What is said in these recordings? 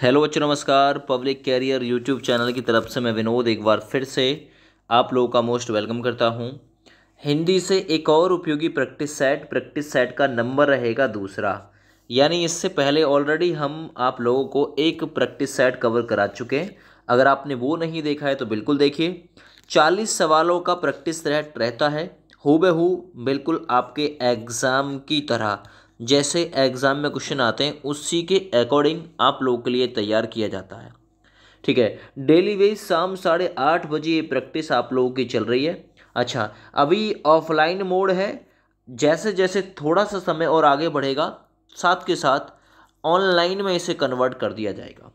Hello बच्चों, नमस्कार। Public career YouTube channel की तरफ से मैं विनोद एक बार फिर से आप लोगों का मोस्ट वेलकम करता हूं। हिंदी से एक और उपयोगी प्रैक्टिस सेट का नंबर रहेगा दूसरा। यानी इससे पहले ऑलरेडी हम आप लोगों को एक प्रैक्टिस सेट कवर करा चुके हैं। अगर आपने वो नहीं देखा है तो बिल्कुल देखिए। 40 सवालों का प्रैक्टिस सेट रहता है, हूबहू बिल्कुल आपके एग्ज़ाम की तरह। जैसे एग्ज़ाम में क्वेश्चन आते हैं उसी के अकॉर्डिंग आप लोगों के लिए तैयार किया जाता है। ठीक है। डेली वेज शाम 8:30 बजे ये प्रैक्टिस आप लोगों की चल रही है। अच्छा, अभी ऑफलाइन मोड है। जैसे जैसे थोड़ा सा समय और आगे बढ़ेगा, साथ के साथ ऑनलाइन में इसे कन्वर्ट कर दिया जाएगा।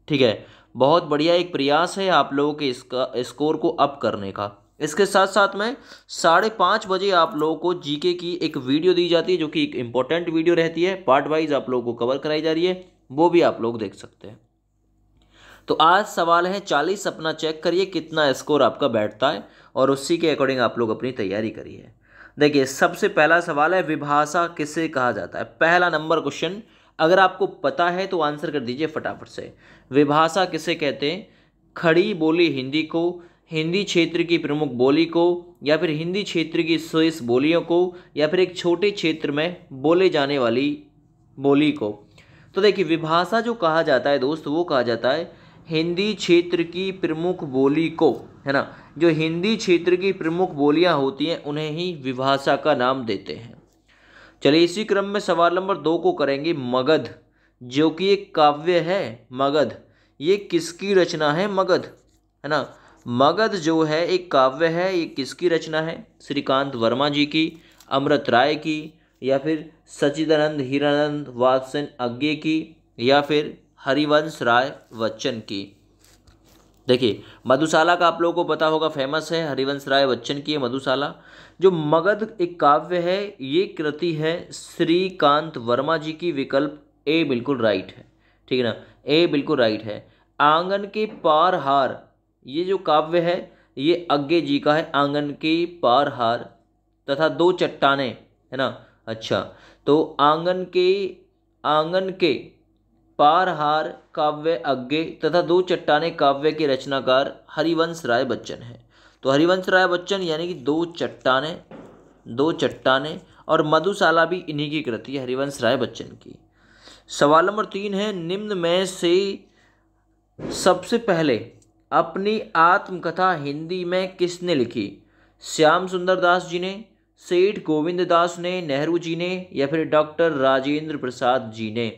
ठीक है। बहुत बढ़िया एक प्रयास है आप लोगों के इसका स्कोर को अप करने का। इसके साथ साथ में 5:30 बजे आप लोगों को जीके की एक वीडियो दी जाती है, जो कि एक इम्पोर्टेंट वीडियो रहती है। पार्ट वाइज आप लोगों को कवर कराई जा रही है, वो भी आप लोग देख सकते हैं। तो आज सवाल है 40। अपना चेक करिए कितना स्कोर आपका बैठता है और उसी के अकॉर्डिंग आप लोग अपनी तैयारी करिए। देखिए, सबसे पहला सवाल है, विभाषा किसे कहा जाता है। पहला नंबर क्वेश्चन, अगर आपको पता है तो आंसर कर दीजिए फटाफट से। विभाषा किसे कहते हैं? खड़ी बोली हिंदी को, हिंदी क्षेत्र की प्रमुख बोली को, या फिर हिंदी क्षेत्र की शेष बोलियों को, या फिर एक छोटे क्षेत्र में बोले जाने वाली बोली को। तो देखिए, विभाषा जो कहा जाता है दोस्त, वो कहा जाता है हिंदी क्षेत्र की प्रमुख बोली को, है ना। जो हिंदी क्षेत्र की प्रमुख बोलियां होती हैं उन्हें ही विभाषा का नाम देते हैं। चलिए, इसी क्रम में सवाल नंबर 2 को करेंगे। मगध, जो कि एक काव्य है। मगध ये किसकी रचना है? मगध, है ना। मगध जो है एक काव्य है, ये किसकी रचना है? श्रीकांत वर्मा जी की, अमृत राय की, या फिर सच्चिदानंद हीरानंद वात्सन अज्ञे की, या फिर हरिवंश राय बच्चन की। देखिए, मधुशाला का आप लोगों को पता होगा, फेमस है। हरिवंश राय बच्चन की है मधुशाला। जो मगध एक काव्य है, ये कृति है श्रीकांत वर्मा जी की। विकल्प ए बिल्कुल राइट है। ठीक है ना, ए बिल्कुल राइट है। आंगन के पार हार, ये जो काव्य है ये अज्ञे जी का है। आंगन के पार हार तथा दो चट्टाने, है ना। अच्छा, तो आंगन के पारहार काव्य अज्ञे तथा दो चट्टाने काव्य के रचनाकार हरिवंश राय बच्चन है। तो हरिवंश राय बच्चन यानी कि दो चट्टाने और मधुशाला भी इन्हीं की कृति है, हरिवंश राय बच्चन की। सवाल नंबर 3 है, निम्न में से सबसे पहले अपनी आत्मकथा हिंदी में किसने लिखी? श्याम सुंदर दास जी ने, सेठ गोविंद दास ने, नेहरू जी ने, या फिर डॉक्टर राजेंद्र प्रसाद जी ने।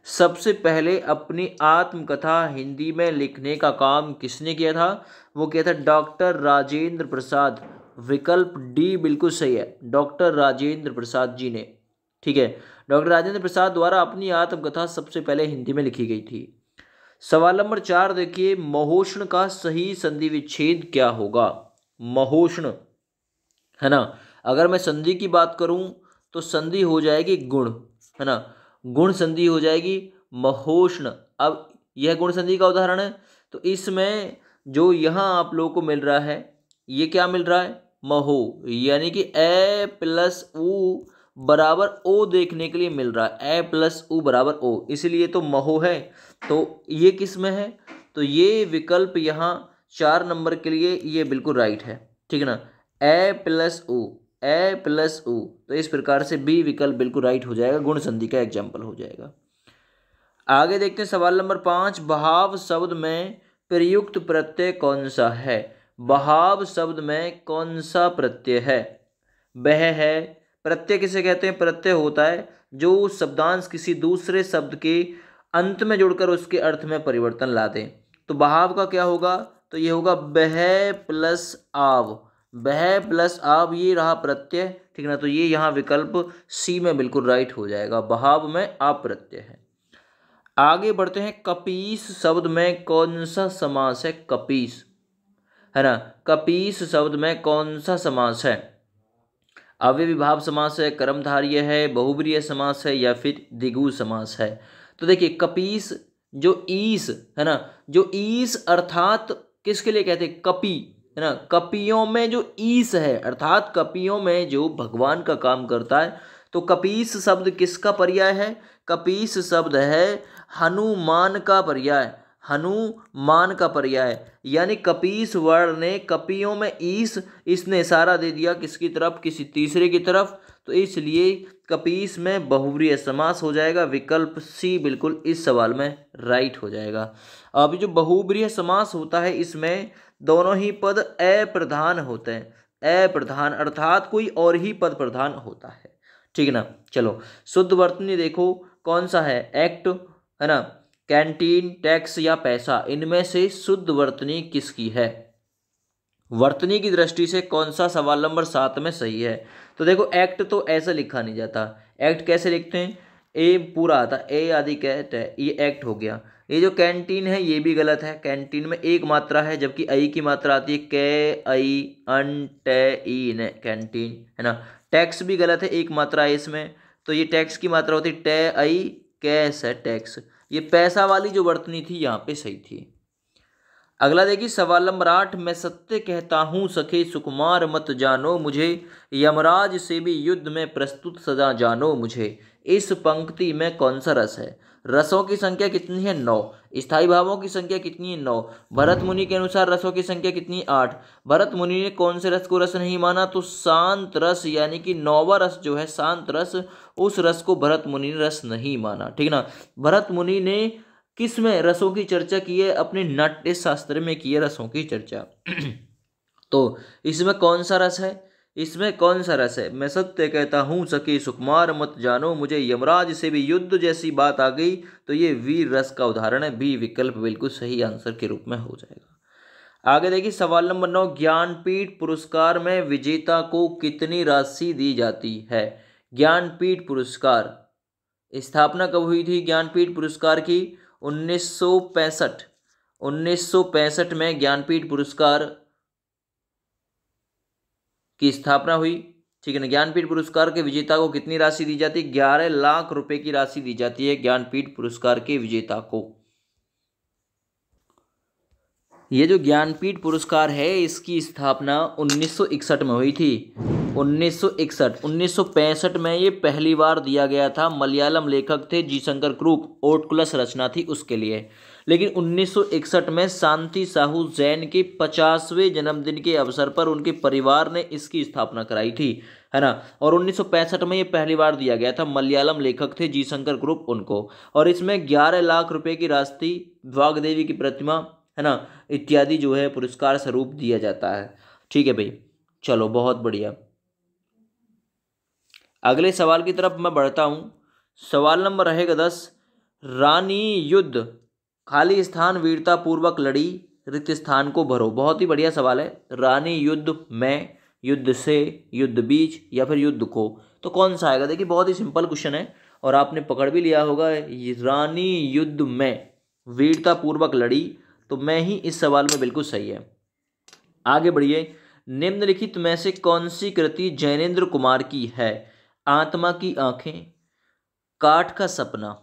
सबसे पहले अपनी आत्मकथा हिंदी में लिखने का काम किसने किया था? वो किया था डॉक्टर राजेंद्र प्रसाद। विकल्प डी बिल्कुल सही है, डॉक्टर राजेंद्र प्रसाद जी ने। ठीक है, डॉक्टर राजेंद्र प्रसाद द्वारा अपनी आत्मकथा सबसे पहले हिंदी में लिखी गई थी। सवाल नंबर 4 देखिए, महोष्ण का सही संधि विच्छेद क्या होगा? महोष्ण, है ना। अगर मैं संधि की बात करूं तो संधि हो जाएगी गुण, है ना। गुण संधि हो जाएगी महोष्ण। अब यह गुण संधि का उदाहरण है, तो इसमें जो यहाँ आप लोगों को मिल रहा है, ये क्या मिल रहा है? महो, यानी कि ए प्लस उ बराबर ओ देखने के लिए मिल रहा है। ए प्लस उ बराबर ओ, इसलिए तो महो है। तो ये किस में है? तो ये विकल्प यहाँ 4 नंबर के लिए ये बिल्कुल राइट है। ठीक है ना, ए प्लस उ, ए प्लस उ। तो इस प्रकार से बी विकल्प बिल्कुल राइट हो जाएगा, गुण संधि का एग्जाम्पल हो जाएगा। आगे देखते हैं सवाल नंबर 5, बहाव शब्द में प्रयुक्त प्रत्यय कौन सा है? बहाव शब्द में कौन सा प्रत्यय है? बह है। प्रत्यय किसे कहते हैं? प्रत्यय होता है जो शब्दांश किसी दूसरे शब्द के अंत में जुड़कर उसके अर्थ में परिवर्तन ला दें। तो बहाव का क्या होगा? तो ये होगा बह प्लस आव। बह प्लस आव, ये रहा प्रत्यय। ठीक है ना, तो ये यहाँ विकल्प सी में बिल्कुल राइट हो जाएगा, बहाव में आप प्रत्यय है। आगे बढ़ते हैं, कपीस शब्द में कौन सा समास है? कपीस, है ना। कपीस शब्द में कौन सा समास है? अव्ययीभाव समास है, कर्मधारय है, बहुब्रीहि समास है, या फिर द्विगु समास है। तो देखिए, कपीस जो ईस है ना, जो ईस अर्थात किसके लिए कहते हैं? कपि, है ना। कपियों में जो ईस है अर्थात कपियों में जो भगवान का काम करता है, तो कपीस शब्द किसका पर्याय है? कपीस शब्द है हनुमान का पर्याय, हनुमान का पर्याय, यानी कपीस वर्ण ने कपियों में ईस, इसने इशारा दे दिया किसकी तरफ, किसी तीसरे की तरफ, तो इसलिए कपीस में बहुव्रीहि समास हो जाएगा। विकल्प सी बिल्कुल इस सवाल में राइट हो जाएगा। अब जो बहुव्रीहि समास होता है इसमें दोनों ही पद अप्रधान होते हैं, अप्रधान अर्थात कोई और ही पद प्रधान होता है, ठीक है ना। चलो शुद्ध वर्तनी देखो कौन सा है, एक्ट है ना, कैंटीन, टैक्स या पैसा, इनमें से शुद्ध वर्तनी किसकी है। वर्तनी की दृष्टि से कौन सा सवाल नंबर 7 में सही है। तो देखो एक्ट तो ऐसे लिखा नहीं जाता, एक्ट कैसे लिखते हैं, ए पूरा आता, ए आदि कैट है, ये एक्ट हो गया। ये जो कैंटीन है ये भी गलत है, कैंटीन में एक मात्रा है जबकि आई की मात्रा आती है, कै आई अन टे ई ने, कैंटीन है ना। टैक्स भी गलत है, एक मात्रा है इसमें, तो ये टैक्स की मात्रा होती है टे आई कैस है टैक्स। ये पैसा वाली जो वर्तनी थी यहाँ पे सही थी। अगला देखिए सवाल नंबर 8, मैं सत्य कहता हूँ सखे सुकुमार मत जानो मुझे, यमराज से भी युद्ध में प्रस्तुत सदा जानो मुझे। इस पंक्ति में कौन सा रस है। रसों की संख्या कितनी है, 9। स्थायी भावों की संख्या कितनी है, 9। भरत मुनि के अनुसार रसों की संख्या कितनी है, 8। भरत मुनि ने कौन से रस को रस नहीं माना, तो शांत रस, यानी कि 9वां रस जो है शांत रस, उस रस को भरत मुनि ने रस नहीं माना, ठीक ना। भरत मुनि ने किस में रसों की चर्चा की है, अपने नाट्य शास्त्र में की है रसों की चर्चा। तो इसमें कौन सा रस है, इसमें कौन सा रस है, मैं सत्य कहता हूँ सके सुकुमार मत जानो मुझे, यमराज से भी युद्ध जैसी बात आ गई, तो ये वीर रस का उदाहरण है, बी विकल्प बिल्कुल सही आंसर के रूप में हो जाएगा। आगे देखिए सवाल नंबर 9, ज्ञानपीठ पुरस्कार में विजेता को कितनी राशि दी जाती है। ज्ञानपीठ पुरस्कार स्थापना कब हुई थी ज्ञानपीठ पुरस्कार की, 1965। 1965 में ज्ञानपीठ पुरस्कार की स्थापना हुई, ठीक है ना। ज्ञानपीठ पुरस्कार के विजेता को कितनी राशि दी जाती है, 11 लाख रुपए की राशि दी जाती है ज्ञानपीठ पुरस्कार के विजेता को। ये जो ज्ञानपीठ पुरस्कार है इसकी स्थापना 1961 में हुई थी, 1961। 1965 में ये पहली बार दिया गया था, मलयालम लेखक थे जी शंकर क्रूप, ओटकुलस रचना थी उसके लिए। लेकिन 1961 में शांति साहू जैन के 50वें जन्मदिन के अवसर पर उनके परिवार ने इसकी स्थापना कराई थी, है ना। और 1965 में ये पहली बार दिया गया था, मलयालम लेखक थे जी शंकर ग्रुप उनको, और इसमें 11 लाख रुपए की राशि, वाग्देवी की प्रतिमा, है ना, इत्यादि जो है पुरस्कार स्वरूप दिया जाता है, ठीक है भाई। चलो बहुत बढ़िया, अगले सवाल की तरफ मैं बढ़ता हूँ। सवाल नंबर रहेगा 10, रानी युद्ध खाली स्थान वीरता पूर्वक लड़ी, रिक्त स्थान को भरो। बहुत ही बढ़िया सवाल है। रानी युद्ध में, युद्ध से, युद्ध बीच या फिर युद्ध को, तो कौन सा आएगा। देखिए बहुत ही सिंपल क्वेश्चन है और आपने पकड़ भी लिया होगा। रानी युद्ध में वीरता पूर्वक लड़ी, तो मैं ही इस सवाल में बिल्कुल सही है। आगे बढ़िए, निम्नलिखित में से कौन सी कृति जैनेन्द्र कुमार की है। आत्मा की आंखें, काठ का सपना।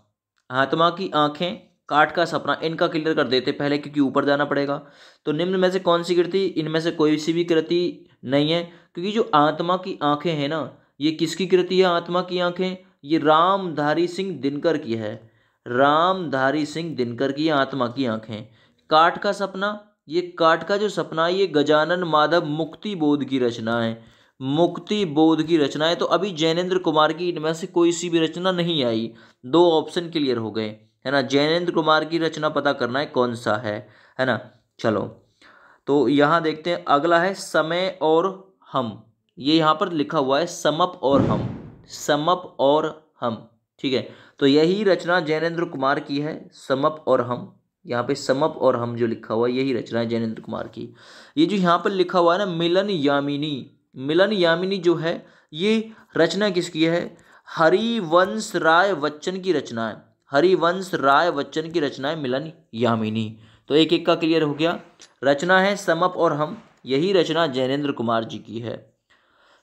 आत्मा की आंखें, काठ का सपना, इनका क्लियर कर देते पहले क्योंकि ऊपर जाना पड़ेगा। तो निम्न में से कौन सी कृति, इनमें से कोई सी भी कृति नहीं है, क्योंकि जो आत्मा की आंखें हैं ना, ये किसकी कृति है। आत्मा की आंखें ये रामधारी सिंह दिनकर की है, रामधारी सिंह दिनकर की आत्मा की आंखें। काठ का सपना, ये काठ का जो सपना है ये गजानन माधव मुक्ति बोध की रचना है, मुक्ति बोध की रचना है। तो अभी जैनेन्द्र कुमार की इनमें से कोई सी भी रचना नहीं आई, 2 ऑप्शन क्लियर हो गए, है ना। जैनेन्द्र कुमार की रचना पता करना है कौन सा है ना। चलो तो यहाँ देखते हैं, अगला है समय और हम। ये यहाँ पर लिखा हुआ है समप और हम, समप और हम, ठीक है। तो यही रचना जैनेन्द्र कुमार की है, समप और हम। यहाँ पे समप और हम जो लिखा हुआ है यही रचना है जैनेन्द्र कुमार की। ये जो यहाँ पर लिखा हुआ है ना मिलन यामिनी, मिलन यामिनी जो है ये रचना किसकी है, हरिवंश राय बच्चन की रचना है, हरिवंश राय बच्चन की रचना है मिलन यामिनी। तो एक एक का क्लियर हो गया। रचना है समप और हम, यही रचना जैनेन्द्र कुमार जी की है।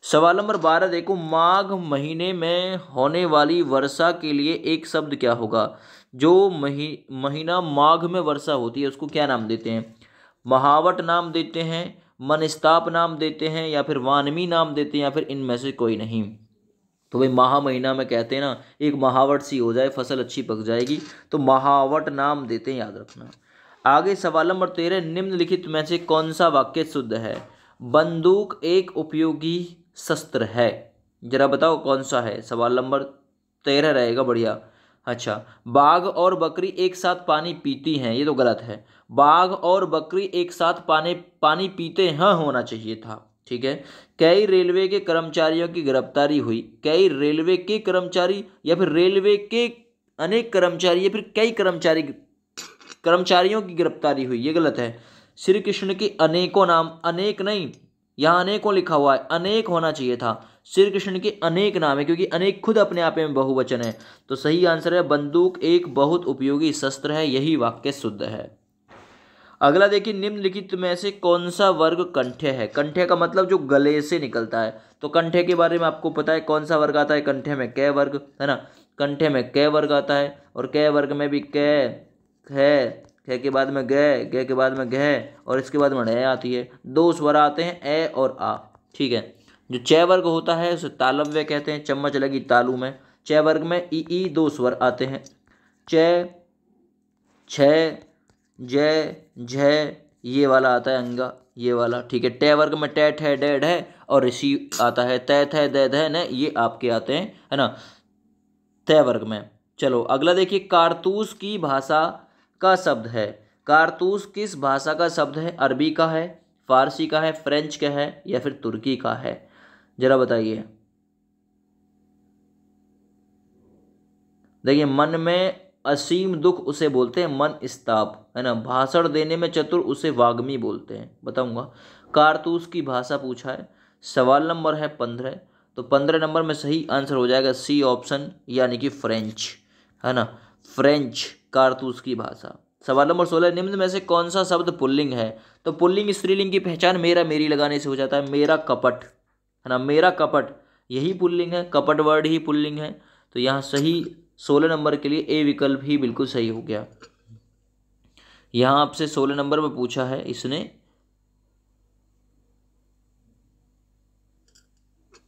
सवाल नंबर 12 देखो, माघ महीने में होने वाली वर्षा के लिए एक शब्द क्या होगा। जो महीना माघ में वर्षा होती है उसको क्या नाम देते हैं। महावट नाम देते हैं, मनस्ताप नाम देते हैं, या फिर वानमी नाम देते हैं, या फिर इनमें से कोई नहीं। तो भाई महा महीना में कहते हैं ना, एक महावट सी हो जाए, फसल अच्छी पक जाएगी, तो महावट नाम देते हैं, याद रखना। आगे सवाल नंबर 13, निम्नलिखित में से कौन सा वाक्य शुद्ध है? बंदूक एक उपयोगी शस्त्र है। जरा बताओ कौन सा है, सवाल नंबर 13 रहेगा, बढ़िया। अच्छा, बाघ और बकरी एक साथ पानी पीती हैं, ये तो गलत है। बाघ और बकरी एक साथ पानी पीते हैं होना चाहिए था, ठीक है। कई रेलवे के कर्मचारियों की गिरफ्तारी हुई। कई रेलवे के कर्मचारी, या फिर रेलवे के अनेक कर्मचारी, या फिर कई कर्मचारियों की गिरफ्तारी हुई, ये गलत है। श्री कृष्ण के अनेकों नाम, अनेक नहीं, यहाँ अनेकों लिखा हुआ है, अनेक होना चाहिए था। श्री कृष्ण के अनेक नाम है, क्योंकि अनेक खुद अपने आप में बहुवचन है। तो सही आंसर है बंदूक एक बहुत उपयोगी शस्त्र है, यही वाक्य शुद्ध है। अगला देखिए, निम्नलिखित में से कौन सा वर्ग कंठ्य है? कंठ्य का मतलब जो गले से निकलता है, तो कंठ्य के बारे में आपको पता है कौन सा वर्ग आता है? कंठ्य में क वर्ग, है ना। कंठ्य में क वर्ग आता है, और क वर्ग में भी क है, ख के बाद में ग के बाद में घ, और इसके बाद में ढ आती है। दो स्वर आते हैं, ए और आ, ठीक है। जो च वर्ग होता है उसे तालव्य कहते हैं, चम्मच लगी तालू में। च वर्ग में ई दो स्वर आते हैं, च, छ, जय, झ, ये वाला आता है अंगा, ये वाला, ठीक है। ट वर्ग में ट, ठ, ड, ढ, और ऋषि आता है त, थ, द, ध, न, ये आपके आते हैं, है ना, त वर्ग में। चलो अगला देखिए, कारतूस की भाषा का शब्द है। कारतूस किस भाषा का शब्द है? अरबी का है, फारसी का है, फ्रेंच का है, या फिर तुर्की का है? जरा बताइए। देखिए, मन में असीम दुख उसे बोलते हैं मन स्ताप, है ना। भाषण देने में चतुर उसे वाग्मी बोलते हैं, बताऊंगा। कारतूस की भाषा पूछा है, सवाल नंबर है 15, तो 15 नंबर में सही आंसर हो जाएगा सी ऑप्शन, यानी कि फ्रेंच, है ना। फ्रेंच कारतूस की भाषा। सवाल नंबर 16, निम्न में से कौन सा शब्द पुल्लिंग है? तो पुल्लिंग स्त्रीलिंग की पहचान मेरा मेरी लगाने से हो जाता है। मेरा कपट, है ना, मेरा कपट, यही पुल्लिंग है, कपट वर्ड ही पुल्लिंग है। तो यहाँ सही 16 नंबर के लिए ए विकल्प ही बिल्कुल सही हो गया। यहाँ आपसे 16 नंबर में पूछा है इसने,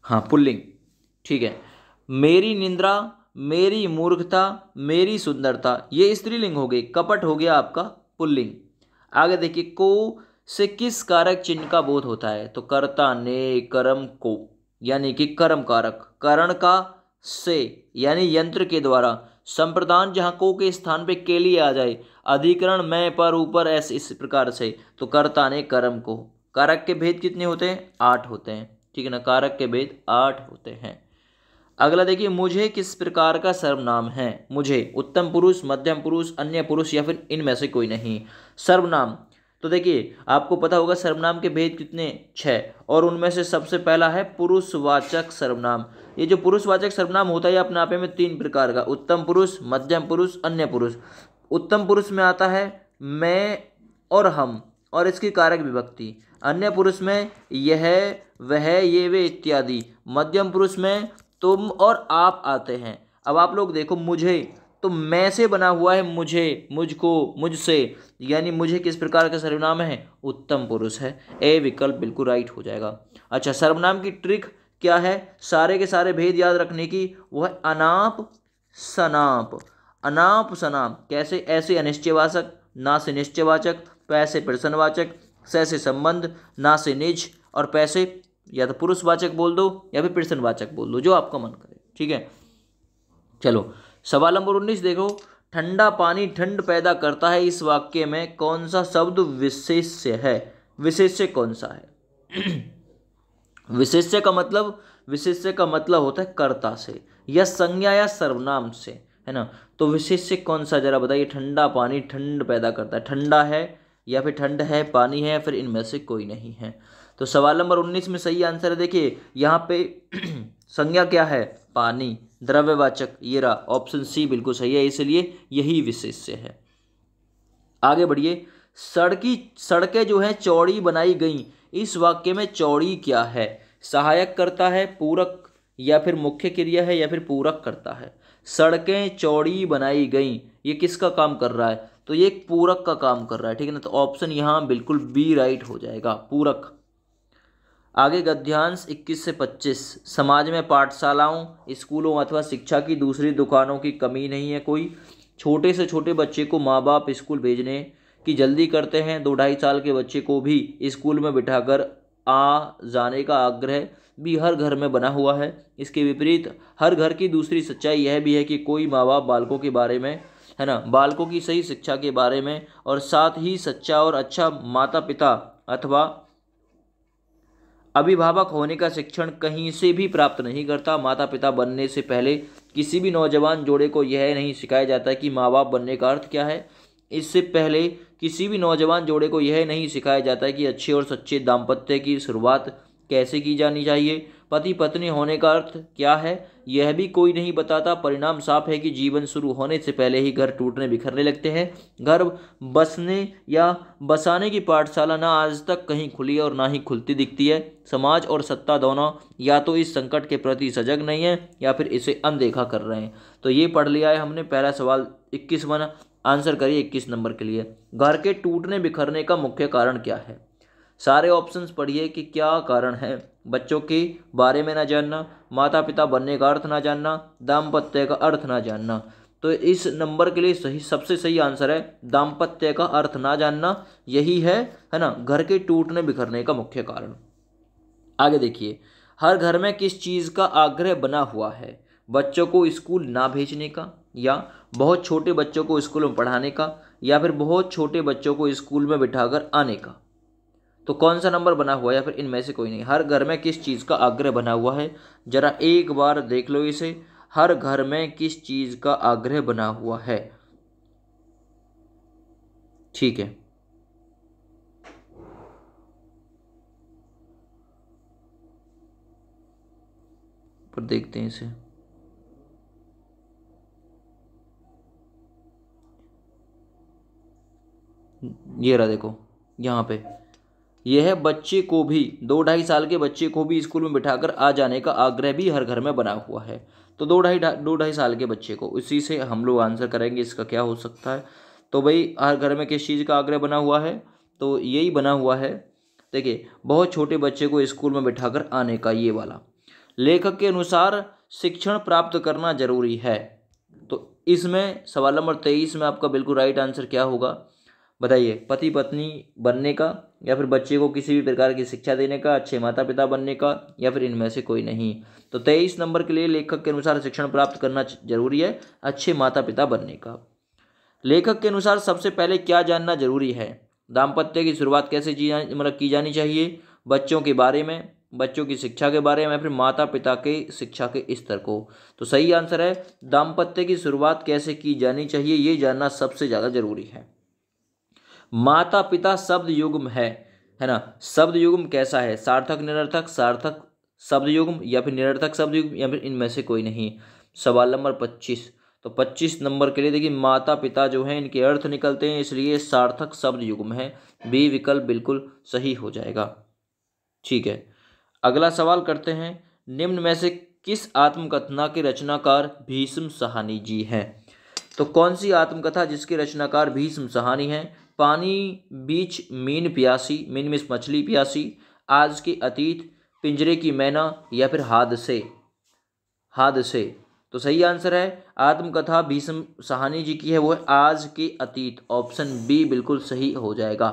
हाँ पुल्लिंग, ठीक है। मेरी निंद्रा, मेरी मूर्खता, मेरी सुंदरता, ये स्त्रीलिंग हो गई, कपट हो गया आपका पुल्लिंग। आगे देखिए, को से किस कारक चिन्ह का बोध होता है? तो कर्ता ने, कर्म को, यानी कि कर्म कारक, करण का से, यानी यंत्र के द्वारा, संप्रदान जहाँ को के स्थान पे के लिए आ जाए, अधिकरण मैं पर ऊपर ऐसे इस प्रकार से, तो कर्ता ने कर्म को। कारक के भेद कितने होते हैं? 8 होते हैं, ठीक है ना, कारक के भेद 8 होते हैं। अगला देखिए, मुझे किस प्रकार का सर्वनाम है? मुझे उत्तम पुरुष, मध्यम पुरुष, अन्य पुरुष, या फिर इनमें से कोई नहीं। सर्वनाम, तो देखिए आपको पता होगा सर्वनाम के भेद कितने? 6, और उनमें से सबसे पहला है पुरुषवाचक सर्वनाम। ये जो पुरुषवाचक सर्वनाम होता है, अपने आप में 3 प्रकार का, उत्तम पुरुष, मध्यम पुरुष, अन्य पुरुष। उत्तम पुरुष में आता है मैं और हम, और इसकी कारक विभक्ति। अन्य पुरुष में यह, वह, ये, वे इत्यादि। मध्यम पुरुष में तुम और आप आते हैं। अब आप लोग देखो, मुझे, तो मैं से बना हुआ है, मुझे, मुझको, मुझसे, यानी मुझे किस प्रकार का सर्वनाम है? उत्तम पुरुष है। ए विकल्प बिल्कुल राइट हो जाएगा। अच्छा, सर्वनाम की ट्रिक क्या है सारे के सारे भेद याद रखने की? वो है अनाप सनाप। अनाप सनाप कैसे? ऐसे अनिश्चयवाचक, ना से निश्चयवाचक, पैसे प्रश्नवाचक, से संबंध, ना से निज, और पैसे या तो पुरुषवाचक बोल दो या फिर प्रश्नवाचक बोल दो, जो आपका मन करे, ठीक है। चलो सवाल नंबर 19 देखो, ठंडा पानी ठंड पैदा करता है, इस वाक्य में कौन सा शब्द विशेष्य है? विशेष्य कौन सा है? विशेष्य का मतलब होता है कर्ता से, या संज्ञा या सर्वनाम से, है ना। तो विशेष्य कौन सा, जरा बताइए। ठंडा पानी ठंड पैदा करता है, ठंडा है या फिर ठंड है, पानी है, या फिर इनमें से कोई नहीं है। तो सवाल नंबर 19 में सही आंसर है, देखिए यहाँ पे संज्ञा क्या है? पानी, द्रव्यवाचक, ये रहा ऑप्शन सी बिल्कुल सही है, इसलिए यही विशेष्य है। आगे बढ़िए, सड़कें जो हैं चौड़ी बनाई गई, इस वाक्य में चौड़ी क्या है? सहायक करता है, पूरक, या फिर मुख्य क्रिया है, या फिर पूरक करता है? सड़कें चौड़ी बनाई गई, ये किसका काम कर रहा है? तो ये एक पूरक का काम कर रहा है, ठीक है ना। तो ऑप्शन यहाँ बिल्कुल बी राइट हो जाएगा, पूरक। आगे गद्यांश 21 से 25। समाज में पाठशालाओं, स्कूलों अथवा शिक्षा की दूसरी दुकानों की कमी नहीं है कोई। छोटे से छोटे बच्चे को माँ बाप स्कूल भेजने की जल्दी करते हैं। 2-2.5 साल के बच्चे को भी स्कूल में बिठाकर आ जाने का आग्रह भी हर घर में बना हुआ है। इसके विपरीत हर घर की दूसरी सच्चाई यह भी है कि कोई माँ बाप बालकों के बारे में, है ना, बालकों की सही शिक्षा के बारे में और साथ ही सच्चा और अच्छा माता पिता अथवा अभिभावक होने का शिक्षण कहीं से भी प्राप्त नहीं करता। माता पिता बनने से पहले किसी भी नौजवान जोड़े को यह नहीं सिखाया जाता कि माँ बाप बनने का अर्थ क्या है। इससे पहले किसी भी नौजवान जोड़े को यह नहीं सिखाया जाता कि अच्छे और सच्चे दाम्पत्य की शुरुआत कैसे की जानी चाहिए। पति पत्नी होने का अर्थ क्या है यह भी कोई नहीं बताता। परिणाम साफ है कि जीवन शुरू होने से पहले ही घर टूटने बिखरने लगते हैं। घर बसने या बसाने की पाठशाला ना आज तक कहीं खुली और ना ही खुलती दिखती है। समाज और सत्ता दोनों या तो इस संकट के प्रति सजग नहीं है या फिर इसे अनदेखा कर रहे हैं। तो ये पढ़ लिया है हमने पहला सवाल 21 बना। आंसर करिए 21 नंबर के लिए। घर के टूटने बिखरने का मुख्य कारण क्या है? सारे ऑप्शंस पढ़िए कि क्या कारण है। बच्चों के बारे में ना जानना, माता पिता बनने का अर्थ ना जानना, दाम्पत्य का अर्थ ना जानना। तो इस नंबर के लिए सही सबसे सही आंसर है दाम्पत्य का अर्थ ना जानना। यही है ना, घर के टूटने बिखरने का मुख्य कारण। आगे देखिए, हर घर में किस चीज़ का आग्रह बना हुआ है? बच्चों को स्कूल ना भेजने का, या बहुत छोटे बच्चों को स्कूल में पढ़ाने का, या फिर बहुत छोटे बच्चों को स्कूल में बिठाकर आने का। तो कौन सा नंबर बना हुआ है, या फिर इनमें से कोई नहीं? हर घर में किस चीज़ का आग्रह बना हुआ है? जरा एक बार देख लो इसे। हर घर में किस चीज़ का आग्रह बना हुआ है? ठीक है, पर देखते हैं इसे। ये रहा, देखो यहाँ पे यह है, बच्चे को भी 2-2.5 साल के बच्चे को भी स्कूल में बिठाकर आ जाने का आग्रह भी हर घर में बना हुआ है। तो 2-2.5 साल के बच्चे को, उसी से हम लोग आंसर करेंगे इसका क्या हो सकता है। तो भाई हर घर में किस चीज़ का आग्रह बना हुआ है? तो यही बना हुआ है, देखिए, बहुत छोटे बच्चे को स्कूल में बिठाकर आने का, ये वाला। लेखक के अनुसार शिक्षण प्राप्त करना जरूरी है। तो इसमें सवाल नंबर 23 में आपका बिल्कुल राइट आंसर क्या होगा बताइए? पति पत्नी बनने का, या फिर बच्चे को किसी भी प्रकार की शिक्षा देने का, अच्छे माता पिता बनने का, या फिर इनमें से कोई नहीं। तो 23 नंबर के लिए लेखक के अनुसार शिक्षण प्राप्त करना जरूरी है, अच्छे माता पिता बनने का। लेखक के अनुसार सबसे पहले क्या जानना जरूरी है? दाम्पत्य की शुरुआत कैसे की जानी चाहिए, बच्चों के बारे में, बच्चों की शिक्षा के बारे में, फिर माता पिता के शिक्षा के स्तर को। तो सही आंसर है दाम्पत्य की शुरुआत कैसे की जानी चाहिए, ये जानना सबसे ज़्यादा जरूरी है। माता पिता शब्द युग्म है ना? शब्द युग्म कैसा है? सार्थक निरर्थक, सार्थक शब्द युग्म, या फिर निरर्थक शब्द युग्म, या फिर इनमें से कोई नहीं। सवाल नंबर 25। तो 25 नंबर के लिए देखिए, माता पिता जो हैं इनके अर्थ निकलते हैं, इसलिए सार्थक शब्द युग्म है। बी विकल्प बिल्कुल सही हो जाएगा। ठीक है, अगला सवाल करते हैं। निम्न में से किस आत्मकथा के रचनाकार भीष्म साहनी जी हैं? तो कौन सी आत्मकथा जिसके रचनाकार भीष्म साहनी हैं? पानी बीच मीन प्यासी, मीन मिस मछली प्यासी, आज के अतीत, पिंजरे की मैना, या फिर हादसे। हादसे। तो सही आंसर है आत्मकथा भीष्म साहनी जी की है वो है आज के अतीत। ऑप्शन बी बिल्कुल सही हो जाएगा।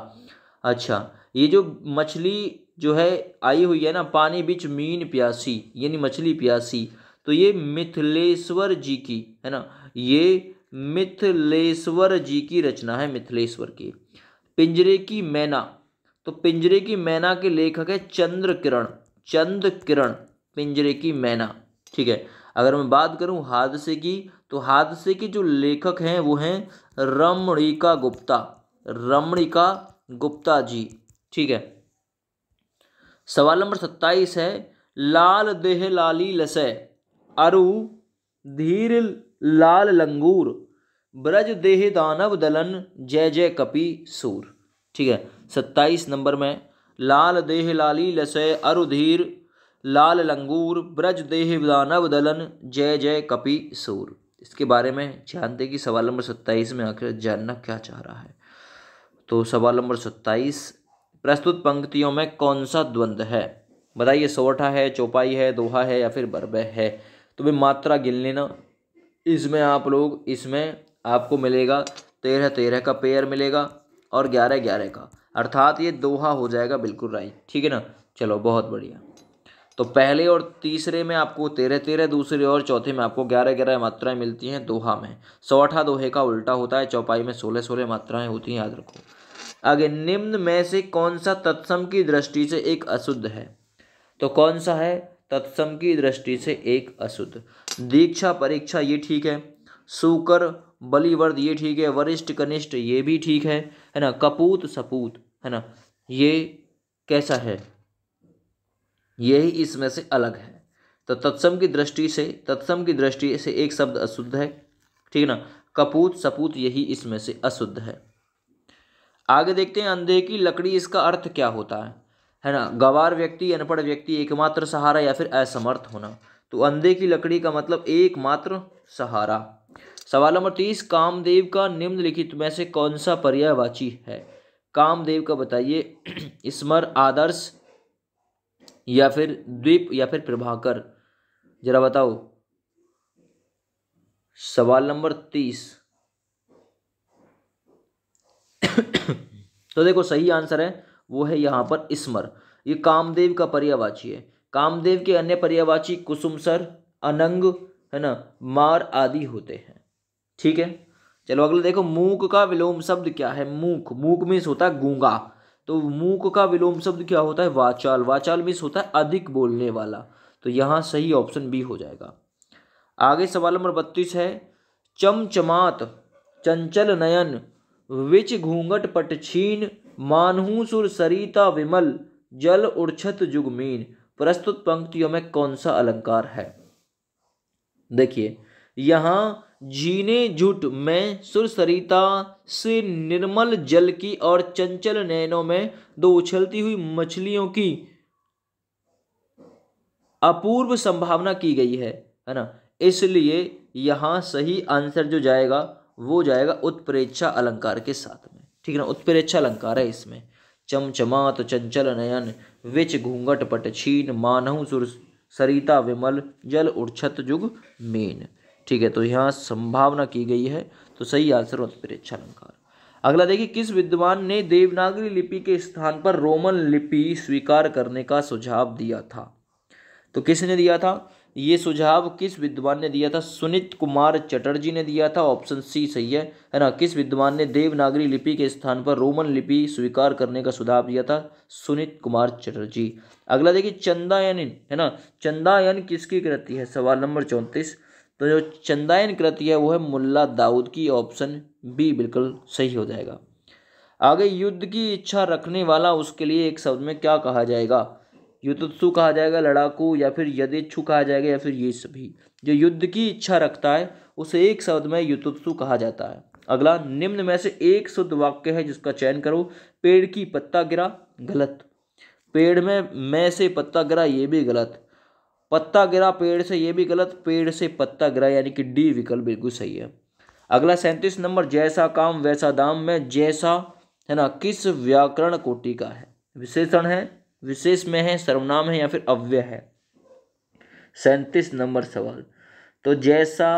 अच्छा, ये जो मछली जो है आई हुई है ना, पानी बीच मीन प्यासी, यानी मछली प्यासी, तो ये मिथिलेश्वर जी की है ना, ये मिथिलेश्वर जी की रचना है, मिथिलेश्वर की। पिंजरे की मैना, तो पिंजरे की मैना के लेखक है चंद्र किरण, चंद्र किरण, पिंजरे की मैना। ठीक है, अगर मैं बात करूं हादसे की, तो हादसे के जो लेखक हैं वो हैं रमणीका गुप्ता, रमणीका गुप्ता जी। ठीक है, सवाल नंबर 27 है। लाल देह लाली लसय अरु धीर लाल लंगूर, ब्रज देह दानव दलन जय जय कपि सूर। ठीक है, 27 नंबर में लाल देह लाली लसय अरुधीर लाल लंगूर, ब्रज देह दानव दलन जय जय कपि सूर। इसके बारे में जानते कि सवाल नंबर 27 में आखिर जानना क्या चाह रहा है। तो सवाल नंबर 27, प्रस्तुत पंक्तियों में कौन सा द्वंद्व है? बताइए, सोरठा है, चौपाई है, दोहा है या फिर बरबह है। तो भाई मात्रा गिन लेना। इसमें आप लोग, इसमें आपको मिलेगा 13 13 का पेयर मिलेगा और 11 11 का, अर्थात ये दोहा हो जाएगा बिल्कुल राइट। ठीक है ना। चलो बहुत बढ़िया। तो पहले और तीसरे में आपको 13 13, दूसरे और चौथे में आपको 11 11 मात्राएं मिलती हैं दोहा में। सोरठा दोहे का उल्टा होता है, चौपाई में 16 16 मात्राएं होती हैं, याद रखो। आगे, निम्न में से कौन सा तत्सम की दृष्टि से एक अशुद्ध है। तो कौन सा है तत्सम की दृष्टि से एक अशुद्ध। दीक्षा परीक्षा ये ठीक है, सूकर बलिवर्द ये ठीक है, वरिष्ठ कनिष्ठ ये भी ठीक है ना। कपूत सपूत है ना, ये कैसा है, यही इसमें से अलग है। तो तत्सम की दृष्टि से एक शब्द अशुद्ध है। ठीक है ना। कपूत सपूत यही इसमें से अशुद्ध है। आगे देखते हैं, अंधे की लकड़ी, इसका अर्थ क्या होता है ना। गवार व्यक्ति, अनपढ़ व्यक्ति, एकमात्र सहारा या फिर असमर्थ होना। तो अंधे की लकड़ी का मतलब एकमात्र सहारा। सवाल नंबर 30, कामदेव का निम्नलिखित में से कौन सा पर्यायवाची है। कामदेव का बताइए, स्मर, आदर्श या फिर द्वीप या फिर प्रभाकर, जरा बताओ। सवाल नंबर 30। तो देखो सही आंसर है वो है यहाँ पर स्मर। ये कामदेव का पर्यायवाची है। कामदेव के अन्य पर्यायवाची कुसुमसर, अनंग है ना, मार आदि होते हैं। ठीक है। चलो अगला देखो, मूक का विलोम शब्द क्या है। मूक, मूक मीन्स होता है गूंगा। तो मूक का विलोम शब्द क्या होता है, वाचाल। वाचाल मीन्स होता है अधिक बोलने वाला। तो यहाँ सही ऑप्शन बी हो जाएगा। आगे सवाल नंबर 32 है, चमचमात चंचल नयन विच घूंघट पटछीन मानहू सुर सरिता विमल जल उर्छत जुगमीन। प्रस्तुत पंक्तियों में कौन सा अलंकार है। देखिए यहाँ झीने झुट में सुर सरिता से निर्मल जल की और चंचल नयनों में दो उछलती हुई मछलियों की अपूर्व संभावना की गई है ना। इसलिए यहाँ सही आंसर जो जाएगा वो जाएगा उत्प्रेक्षा अलंकार के साथ में। ठीक है ना, उत्प्रेक्षा अलंकार है इसमें। चमचमात चंचल नयन विच घूंघट पटछीन मानहु सुर सरिता विमल जल उर्छत जुग मीन। ठीक है, तो यहाँ संभावना की गई है, तो सही आंसर उत्प्रेक्षा अलंकार। अगला देखिए, किस विद्वान ने देवनागरी लिपि के स्थान पर रोमन लिपि स्वीकार करने का सुझाव दिया था। तो किसने दिया था ये सुझाव, किस विद्वान ने दिया था। सुनीत कुमार चटर्जी ने दिया था, ऑप्शन सी सही है ना। किस विद्वान ने देवनागरी लिपि के स्थान पर रोमन लिपि स्वीकार करने का सुझाव दिया था, सुनीत कुमार चटर्जी। अगला देखिए, चंदायन है ना, चंदायन किसकी कृति है। सवाल नंबर 34। तो जो चंदायन कृति है वो है मुल्ला दाऊद की, ऑप्शन बी बिल्कुल सही हो जाएगा। आगे, युद्ध की इच्छा रखने वाला, उसके लिए एक शब्द में क्या कहा जाएगा। युतुत्सु कहा जाएगा, लड़ाकू, या फिर यथेच्छु कहा जाएगा, या फिर ये सभी। जो युद्ध की इच्छा रखता है उसे एक शब्द में युतुत्सु कहा जाता है। अगला, निम्न में से एक शुद्ध वाक्य है जिसका चयन करो। पेड़ की पत्ता गिरा, गलत। पेड़ में से पत्ता गिरा, ये भी गलत। पत्ता गिरा पेड़ से, ये भी गलत। पेड़ से पत्ता गिरा, यानी कि डी विकल्प बिल्कुल सही है। अगला 37 नंबर, जैसा काम वैसा दाम में जैसा है ना किस व्याकरण कोटि का है। विशेषण है, विशेष में है, सर्वनाम है, या फिर अव्यय है। 37 नंबर सवाल। तो जैसा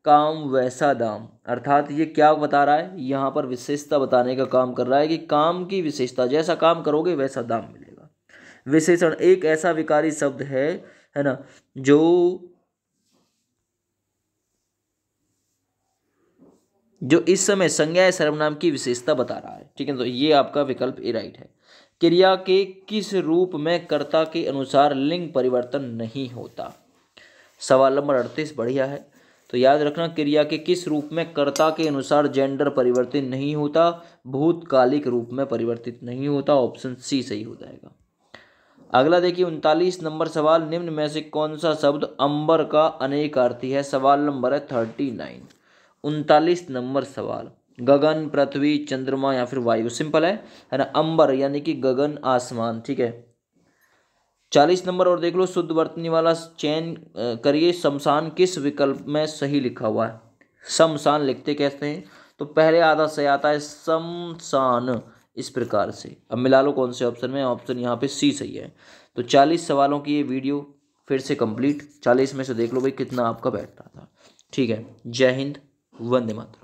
काम वैसा दाम, अर्थात ये क्या बता रहा है, यहाँ पर विशेषता बताने का काम कर रहा है कि काम की विशेषता, जैसा काम करोगे वैसा दाम मिलेगा। विशेषण एक ऐसा विकारी शब्द है ना, जो इस समय संज्ञा या सर्वनाम की विशेषता बता रहा है। ठीक है, तो ये आपका विकल्प ए राइट है। क्रिया के किस रूप में कर्ता के अनुसार लिंग परिवर्तन नहीं होता। सवाल नंबर 38 बढ़िया है। तो याद रखना, क्रिया के किस रूप में कर्ता के अनुसार जेंडर परिवर्तित नहीं होता, भूतकालिक रूप में परिवर्तित नहीं होता, ऑप्शन सी सही हो जाएगा। अगला देखिए 39 नंबर सवाल, निम्न में से कौन सा शब्द अंबर का अनेकार्थी है। सवाल नंबर है 39। 39 नंबर सवाल, गगन, पृथ्वी, चंद्रमा या फिर वायु। सिंपल है ना, अंबर यानी कि गगन, आसमान। ठीक है। 40 नंबर और देख लो, शुद्ध वर्तनी वाला चयन करिए। शमशान किस विकल्प में सही लिखा हुआ है। शमशान लिखते कैसे हैं, तो पहले आधा से आता है शमशान, इस प्रकार से। अब मिला लो कौन से ऑप्शन में, ऑप्शन यहाँ पे सी सही है। तो 40 सवालों की ये वीडियो फिर से कंप्लीट, 40 में से देख लो भाई कितना आपका बैठ रहा था। ठीक है, जय हिंद, वंदे मातरम।